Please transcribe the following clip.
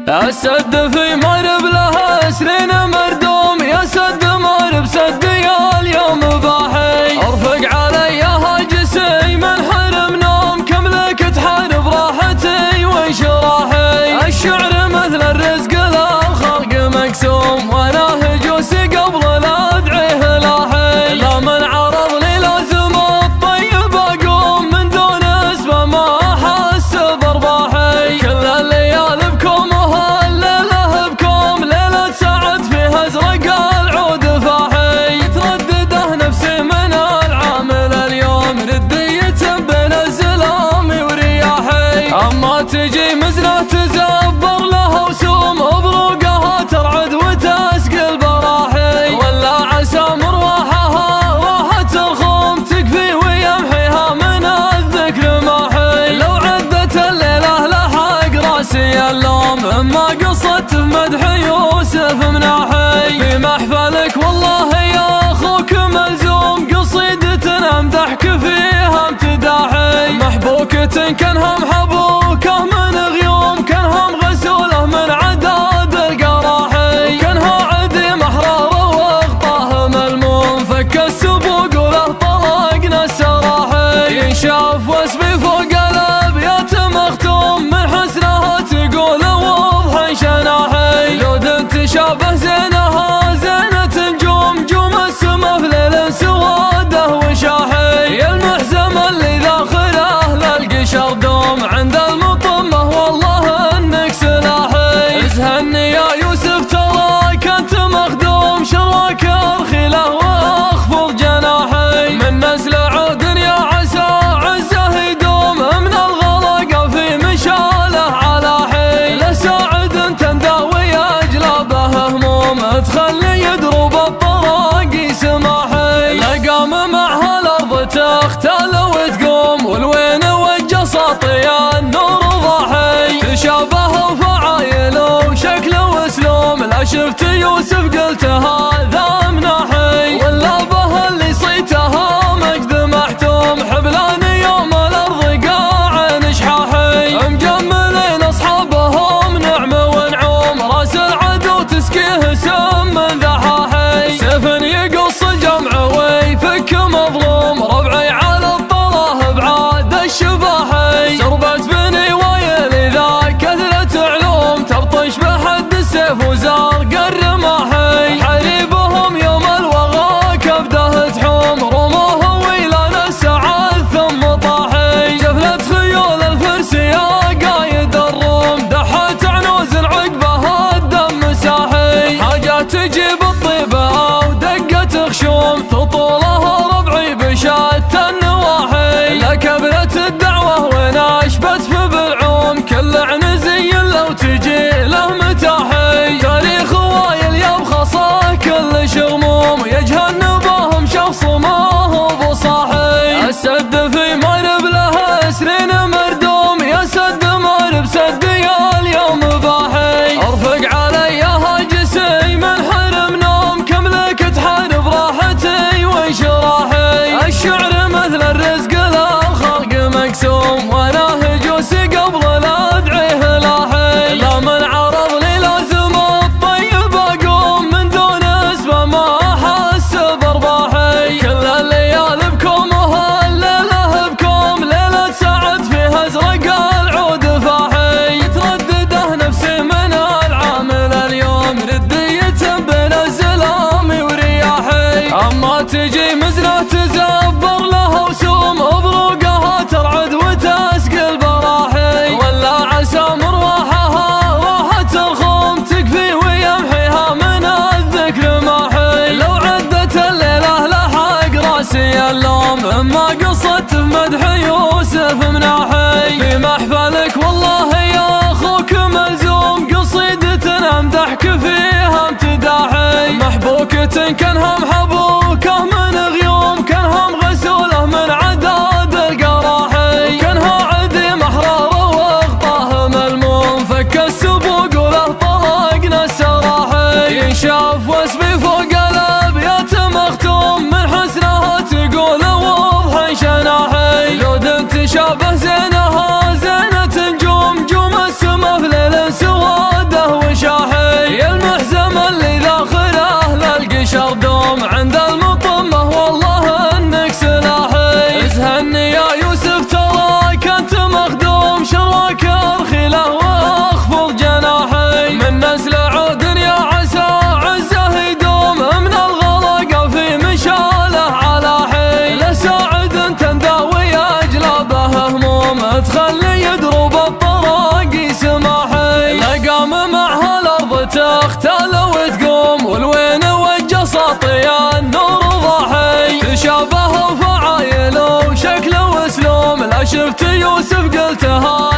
السد في مرب له سنين مردوم، يا سد مرب سد يا اليوم باحي. ارفق علي هاجسي من حرم نوم، كم لك تحارب راحتي وش راحي. الشعر مثل الرزق للخلق مقسوم، وانا هجوسي قبل لا ادعيه لاحي. لا من عرض لي لازم الطيب اقوم، من دون اسمه ما احس برباحي. كل الليالي بكم وهالليله بكم، ليله سعد فيها ازرق العود فاحي. تردده نفسي من العامل اليوم، ردية بين الزلام ورياحي. اما تجي مزنه تزبر لها وسوم، بروقها ترعد وتسقي البراحي. ولا عسى مروحها راحة الخوم، تكفي ويمحيها من الذكر ماحي. لو عدت الليلة لحق راسي اللوم، اما قصت في مدح يوسف مناحي. في محفلك والله يا اخوك ملزوم، قصيدة امدحك فيها امتداحي. محبوكة كانها محبوكة من غيوم، كانها مغسولة من عداد القراحي. كانها عدي محرارة واغطاه ملموم، فك السبوق وله طلقنا السراحي. ينشاف واسمي فوق الابيات مختوم، من حسنها تقول وضح شناحي. جود تشابه زينها زينة نجوم، نجوم السما في ليل سواده وشاحي. يا المحزم اللي ذاخره للقشر دوم، عند المطمه والله انك سلاحي. ازهني يا يوسف تراك انت مخدوم، شراك ارخله واخفض جناحي. من نسل عود يا عسى عزه يدوم، من الغرق في مشاله على حي. لساعد تنداوي اجلابه هموم، تخلي يدرب الطراقي سماحي. لقام معها الارض تختل وتقوم، والوين وجه ساطي النور ضاحي. تشابه وفعايل وشكل واسلوم، لا شفت يوسف قلت هذا مناحي. ولا به اللي صيتها مجد محتوم، حبلان يوم الارض قاع نشحاحي. مجملين اصحابهم نعمه ونعوم، راس العدو تسقيه سم من ذحاحي. سيف يقص الجمع ويفك مظلوم، ربعي على الطراه بعاد الشباحي. سربت بني ويل ذا كثرة علوم، تبطش بحد السيف وزرق الرماحي. حريبهم يوم الوغى كبده تحوم، رموه ويلان السعاد ثم طاحي. جفلت خيول الفرس يا قايد الروم، دحت عنوز عقبها الدم ساحي. حاجات تجيب الطيبة ودقة خشوم، تطولها ربعي بشتى النواحي. لكبرت الدعوة وناشبت في بالعوم، كل عنزي لو تجي له متاحي. تاريخ وايل يبخصه كل شغموم، يجهن بهم شخص ما هو بصاحي. السد في مرب له سنين مردوم، يا سد مرب سد يا اليوم باحي. ارفق علي هاجسي من حرم نوم، كم لك تحارب راحتي وش راحي. الشعر مثل الرزق للخلق مقسوم، وانا هجوسي قبل لا ادعيه لاحي. لا من عرض لي لازم الطيب اقوم، من دون اسمه ما احس برباحي. كل الليالي بكم وهالليله بكم، ليله سعد فيها ازرق العود فاحي. تردده نفسي من العامل اليوم، ردية بين الزلام ورياحي. اما تجي مزنه تزبر لها وسوم، بروقها ترعد وتسقي البراحي. ولا عسى مروحها راحة الخوم، تكفي ويمحيها من الذكر ماحي. لو عدت الليلة لحق راسي اللوم، اما قصت في مدح يوسف مناحي. في محفلك والله يا اخوك ملزوم، قصيدة امدحك فيها امتداحي. محبوكة كانها محبوكة من غيوم، كانها مغسولة من عداد القراحي. كانها عدي محرارة واغطاه ملموم، فك السبوق وله طلقنا السراحي. ينشاف واسمي فوق الابيات مختوم، من حسنها تقول وضح شناحي. جود تشابه زينها زينة نجوم، نجوم السما في ليل سواده اختال وتقوم والوين وجه سطيا النور ضاحي تشابه فعايل وشكل واسلوب لا شفت يوسف قلتها